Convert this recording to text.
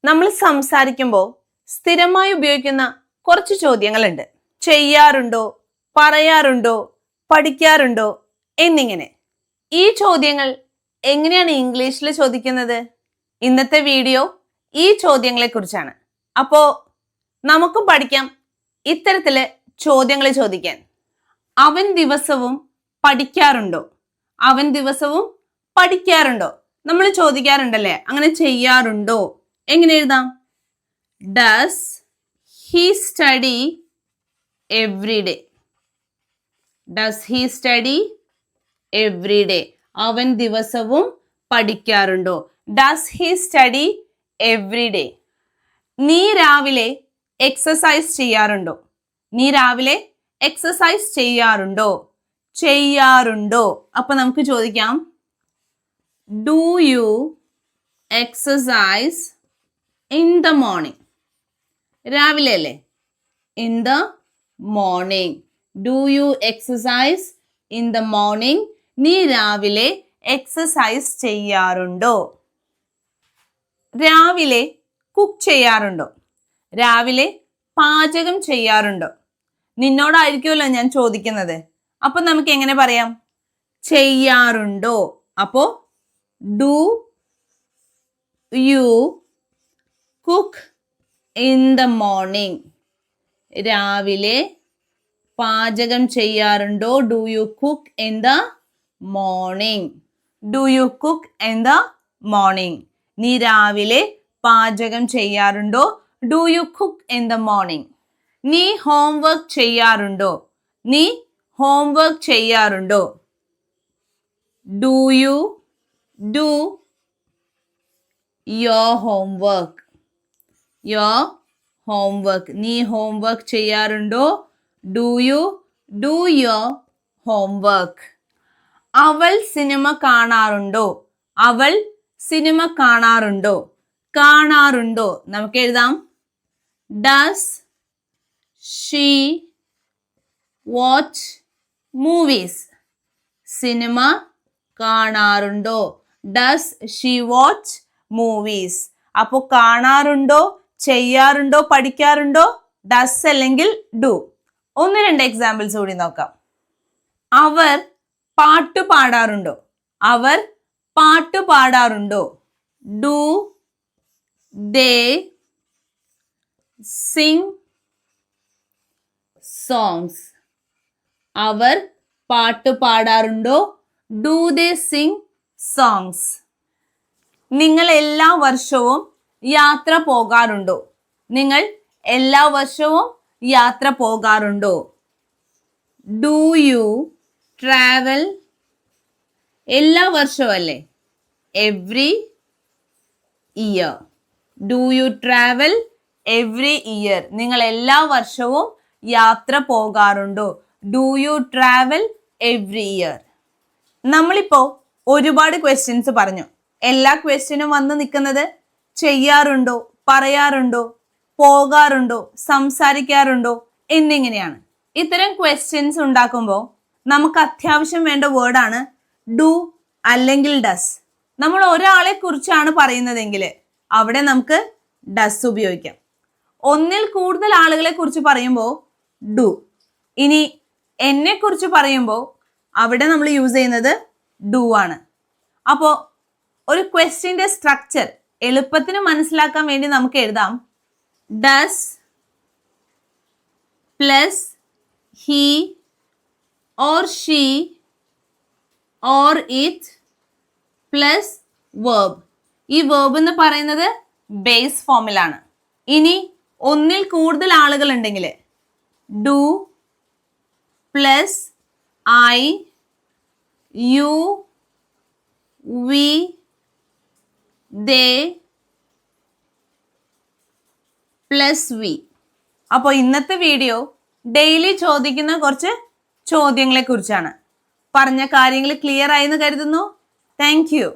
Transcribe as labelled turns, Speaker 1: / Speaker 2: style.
Speaker 1: നമ്മൾ സംസാരിക്കുമ്പോൾ സ്ഥിരമായി ഉപയോഗിക്കുന്ന കുറച്ച് ചോദ്യങ്ങളുണ്ട്. ചെയ്യാറുണ്ടോ, പറയാറുണ്ടോ, പഠിക്കാറുണ്ടോ എന്നിങ്ങനെ. ഈ ചോദ്യങ്ങൾ എങ്ങനെയാണ് ഇംഗ്ലീഷിൽ ചോദിക്കുന്നത്? ഇന്നത്തെ വീഡിയോ ഈ ചോദ്യങ്ങളെ കുറിച്ചാണ്. അപ്പോ നമുക്കും പഠിക്കാം ഇത്തരത്തില് ചോദ്യങ്ങൾ ചോദിക്കാൻ. അവൻ ദിവസവും പഠിക്കാറുണ്ടോ? അവൻ ദിവസവും പഠിക്കാറുണ്ടോ? നമ്മൾ ചോദിക്കാറുണ്ടല്ലേ, അങ്ങനെ ചെയ്യാറുണ്ടോ? എങ്ങനെ എഴുതാം? Does he study every day? Does he study every day? അവൻ ദിവസവും പഠിക്കാറുണ്ടോ? Does he study every day? നീ രാവിലെ എക്സസൈസ് ചെയ്യാറുണ്ടോ? നീ രാവിലെ എക്സസൈസ് ചെയ്യാറുണ്ടോ? ചെയ്യാറുണ്ടോ. അപ്പൊ നമുക്ക് ചോദിക്കാം, Do you exercise in the morning? രാവിലെ അല്ലേ? In the morning. Do you exercise in the morning? നീ രാവിലെ എക്സസൈസ് ചെയ്യാറുണ്ടോ? രാവിലെ കുക്ക് ചെയ്യാറുണ്ടോ? രാവിലെ പാചകം ചെയ്യാറുണ്ടോ? നിന്നോടായിരിക്കുമല്ലോ ഞാൻ ചോദിക്കുന്നത്. അപ്പൊ നമുക്ക് എങ്ങനെ പറയാം? ചെയ്യാറുണ്ടോ. അപ്പോ Do you cook in the morning? രാവിലെ പാചകം ചെയ്യാറുണ്ടോ? Do you cook in the morning? Do you cook in the morning? നീ രാവിലെ പാചകം ചെയ്യാറുണ്ടോ? Do you cook in the morning? നീ ഹോംവർക്ക് ചെയ്യാറുണ്ടോ? നീ ഹോംവർക്ക് ചെയ്യാറുണ്ടോ? Do you do your homework? Your homework. നീ ഹോംവർക്ക് ചെയ്യാറുണ്ടോ? Do you do your homework? അവൾ സിനിമ കാണാറുണ്ടോ? അവൾ സിനിമ കാണാറുണ്ടോ? കാണാറുണ്ടോ. നമുക്ക് എഴുതാം, Does she watch movies? Cinema കാണാറുണ്ടോ? Does she watch movies? അപ്പോ കാണാറുണ്ടോ, ചെയ്യാറുണ്ടോ, പഠിക്കാറുണ്ടോ? Does അല്ലെങ്കിൽ do. ഒന്ന് രണ്ട് എക്സാമ്പിൾസ് കൂടി നോക്കാം. അവർ പാട്ട് പാടാറുണ്ടോ? അവർ പാട്ട് പാടാറുണ്ടോ? Do they sing songs? അവർ പാട്ട് പാടാറുണ്ടോ? Do they sing songs? നിങ്ങൾ എല്ലാ വർഷവും യാത്ര പോകാറുണ്ടോ? നിങ്ങൾ എല്ലാ വർഷവും യാത്ര പോകാറുണ്ടോ? Do you travel? എല്ലാ വർഷവും അല്ലേ? Every year. Do you travel every year? നിങ്ങൾ എല്ലാ വർഷവും യാത്ര പോകാറുണ്ടോ? Do you travel every year? നമ്മളിപ്പോ ഒരുപാട് ക്വസ്റ്റ്യൻസ് പറഞ്ഞു. എല്ലാ ക്വസ്റ്റ്യനും വന്ന് നിൽക്കുന്നത് ചെയ്യാറുണ്ടോ, പറയാറുണ്ടോ, പോകാറുണ്ടോ, സംസാരിക്കാറുണ്ടോ എന്നിങ്ങനെയാണ്. ഇത്തരം ക്വസ്റ്റ്യൻസ് ഉണ്ടാക്കുമ്പോൾ നമുക്ക് അത്യാവശ്യം വേണ്ട വേർഡാണ് ഡു അല്ലെങ്കിൽ ഡസ്. നമ്മൾ ഒരാളെ കുറിച്ചാണ് പറയുന്നതെങ്കിൽ അവിടെ നമുക്ക് ഡസ് ഉപയോഗിക്കാം. ഒന്നിൽ കൂടുതൽ ആളുകളെ കുറിച്ച് പറയുമ്പോൾ ഡു. ഇനി എന്നെ കുറിച്ച് പറയുമ്പോൾ അവിടെ നമ്മൾ യൂസ് ചെയ്യുന്നത് ഡു ആണ്. അപ്പോൾ ഒരു ക്വസ്റ്റ്യന്റെ സ്ട്രക്ചർ എളുപ്പത്തിന് മനസ്സിലാക്കാൻ വേണ്ടി നമുക്ക് എഴുതാം, does plus he or she or it plus verb. ഈ വേർബ് എന്ന് പറയുന്നത് ബേസ് ഫോമിലാണ്. ഇനി ഒന്നിൽ കൂടുതൽ ആളുകൾ ഉണ്ടെങ്കിൽ do plus I, you, we, they plus V. അപ്പോൾ ഇന്നത്തെ വീഡിയോ ഡെയിലി ചോദിക്കുന്ന കുറച്ച് ചോദ്യങ്ങളെ കുറിച്ചാണ്. പറഞ്ഞ കാര്യങ്ങൾ ക്ലിയർ ആയെന്ന് കരുതുന്നു. Thank you.